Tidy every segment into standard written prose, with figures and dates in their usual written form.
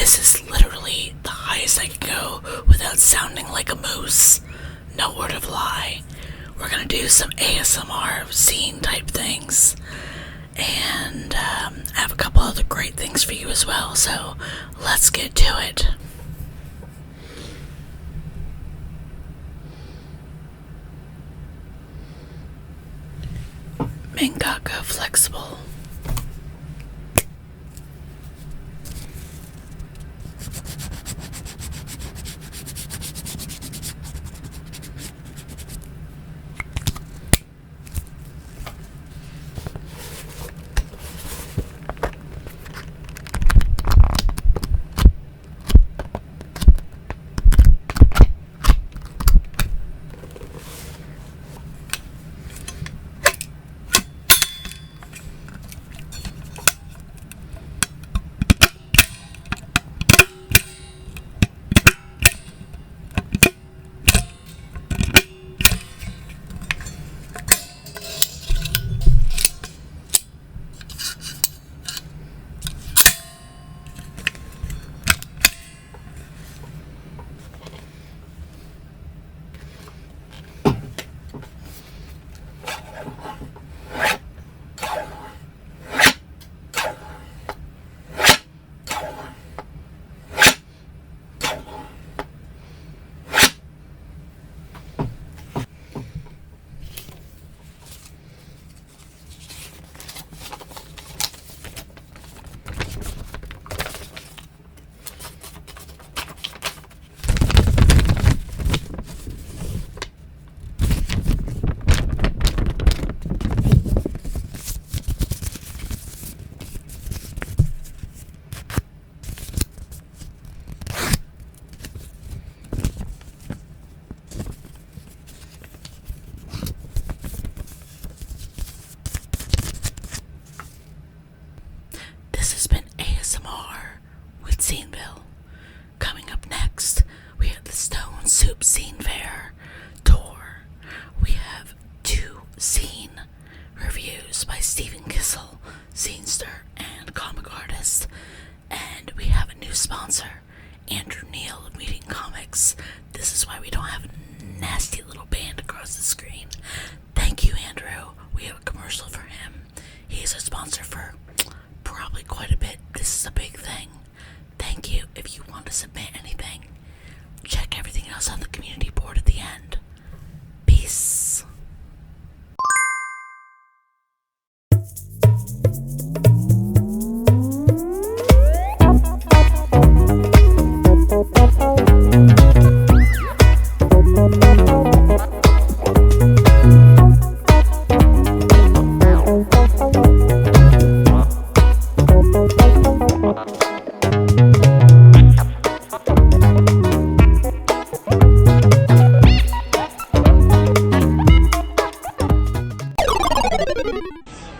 This is literally the highest I can go without sounding like a moose. No word of lie. We're gonna do some ASMR zine type things. And I have a couple other great things for you as well, so let's get to it. Mangaka Flexible. This has been ASMR with Zineville. Coming up next, we have the Stone Soup Zine Fair tour. We have 2 zine reviews by Stephen Kissel, zinester and comic artist. And we have a new sponsor, Andrew Neal of Meeting Comics. This is why we don't have a nasty little band across the screen. Thank you, Andrew. We have a commercial for him. He's a sponsor for probably quite a bit. This is a big thing. Thank you. If you want to submit anything, check everything else on the community board at the end. Peace.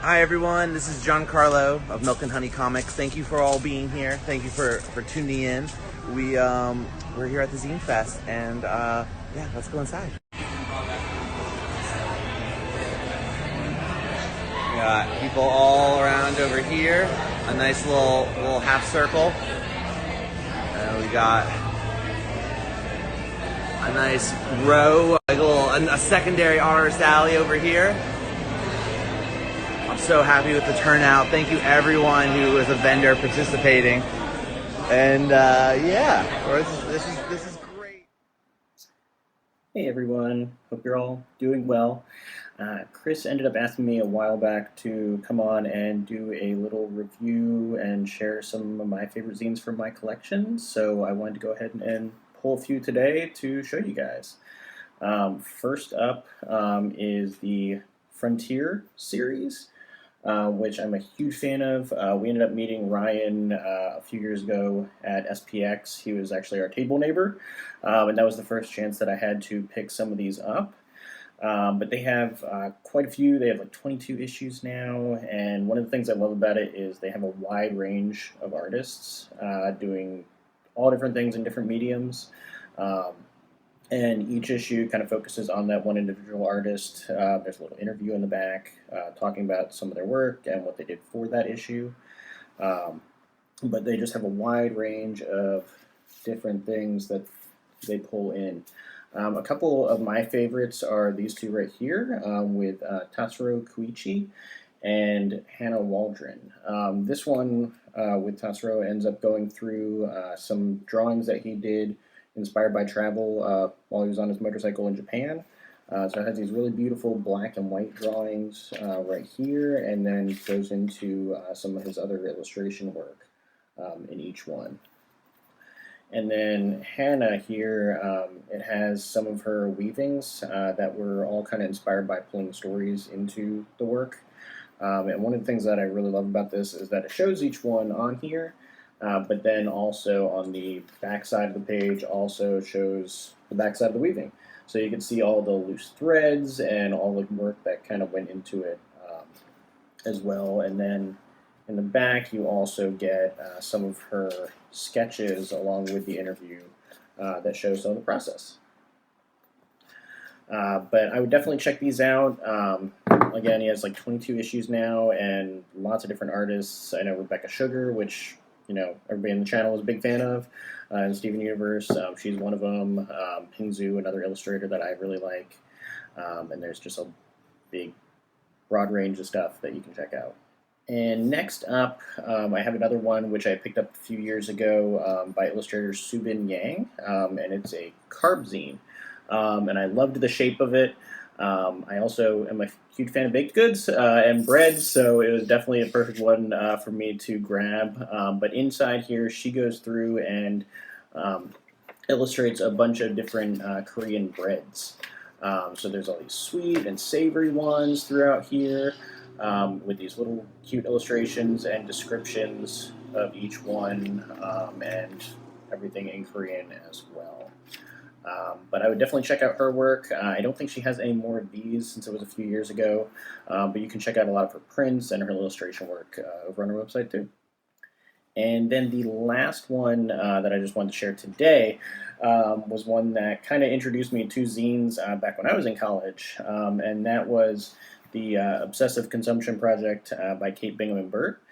Hi everyone, this is Giancarlo of Milk and Honey Comics. Thank you for all being here. Thank you for tuning in. We're here at the Zine Fest, and yeah, let's go inside. We got people all around over here. A nice little half circle. And we got a nice row, like a secondary artist alley over here. I'm so happy with the turnout. Thank you everyone who was a vendor participating. And yeah, this is great. Hey everyone, hope you're all doing well. Chris ended up asking me a while back to come on and do a little review and share some of my favorite zines from my collection. So I wanted to go ahead and pull a few today to show you guys. First up is the Frontier series, which I'm a huge fan of. We ended up meeting Ryan a few years ago at SPX. He was actually our table neighbor, and that was the first chance that I had to pick some of these up. But they have quite a few. They have like 22 issues now, and one of the things I love about it is they have a wide range of artists doing all different things in different mediums. And each issue kind of focuses on that one individual artist. There's a little interview in the back talking about some of their work and what they did for that issue. but they just have a wide range of different things that they pull in. A couple of my favorites are these two right here with Tatsuro Koichi and Hannah Waldron. This one with Tatsuro ends up going through some drawings that he did inspired by travel while he was on his motorcycle in Japan. So it has these really beautiful black and white drawings right here, and then goes into some of his other illustration work in each one. And then Hannah here, it has some of her weavings that were all kind of inspired by pulling stories into the work. And one of the things that I really love about this is that it shows each one on here, but then also on the back side of the page also shows the back side of the weaving. So you can see all the loose threads and all the work that kind of went into it as well. And then in the back, you also get some of her sketches along with the interview that shows some of the process. But I would definitely check these out. Again, he has like 22 issues now and lots of different artists. I know Rebecca Sugar, which everybody on the channel is a big fan of, and Steven Universe. She's one of them. Pingzu, another illustrator that I really like. And there's just a big, broad range of stuff that you can check out. And next up, I have another one which I picked up a few years ago by illustrator Subin Yang, and it's a carb zine. And I loved the shape of it. I also am a huge fan of baked goods and bread, so it was definitely a perfect one for me to grab. But inside here, she goes through and illustrates a bunch of different Korean breads. So there's all these sweet and savory ones throughout here, with these little cute illustrations and descriptions of each one, and everything in Korean as well. But I would definitely check out her work. I don't think she has any more of these since it was a few years ago, but you can check out a lot of her prints and her illustration work over on her website too. And then the last one that I just wanted to share today was one that kind of introduced me to zines back when I was in college, and that was the Obsessive Consumption Project by Kate Bingaman-Burt.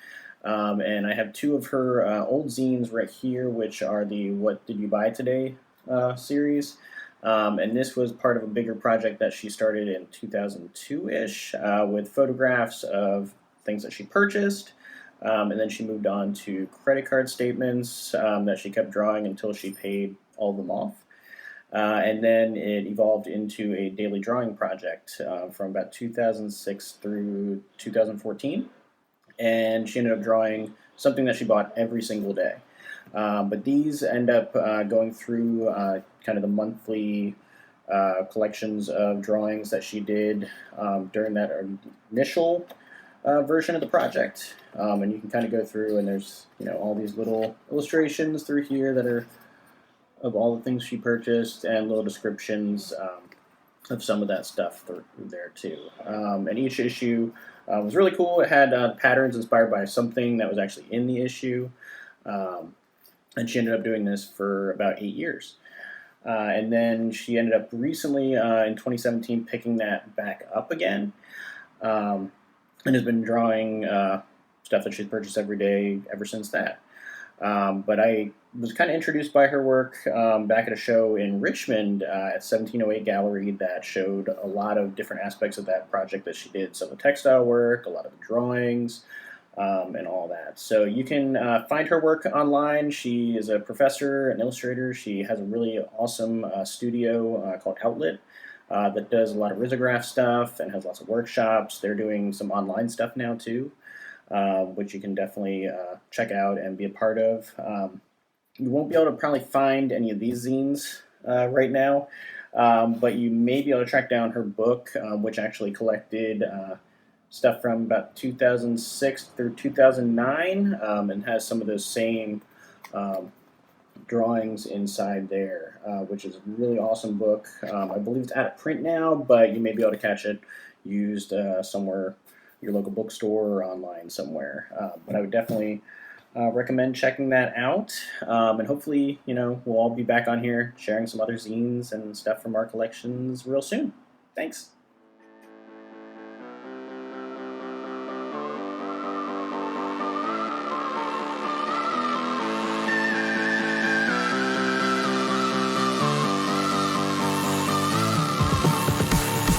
And I have two of her old zines right here, which are the What Did You Buy Today series. And this was part of a bigger project that she started in 2002-ish with photographs of things that she purchased. And then she moved on to credit card statements that she kept drawing until she paid all of them off. And then it evolved into a daily drawing project from about 2006 through 2014. And she ended up drawing something that she bought every single day. But these end up going through kind of the monthly collections of drawings that she did during that initial version of the project. And you can kind of go through, and there's all these little illustrations through here that are of all the things she purchased, and little descriptions of some of that stuff through there too. And each issue was really cool. It had patterns inspired by something that was actually in the issue. And she ended up doing this for about 8 years. And then she ended up recently, in 2017, picking that back up again. And has been drawing stuff that she's purchased every day ever since that. But I was kind of introduced by her work back at a show in Richmond at 1708 Gallery that showed a lot of different aspects of that project that she did. Some of the textile work, a lot of the drawings, and all that. So you can find her work online. She is a professor, an illustrator. She has a really awesome studio called Outlet that does a lot of risograph stuff and has lots of workshops. They're doing some online stuff now too, which you can definitely check out and be a part of. You won't be able to probably find any of these zines right now, but you may be able to track down her book, which actually collected stuff from about 2006 through 2009, and has some of those same drawings inside there, which is a really awesome book. I believe it's out of print now, but you may be able to catch it used somewhere, your local bookstore or online somewhere. But I would definitely recommend checking that out. And hopefully, we'll all be back on here sharing some other zines and stuff from our collections real soon. Thanks.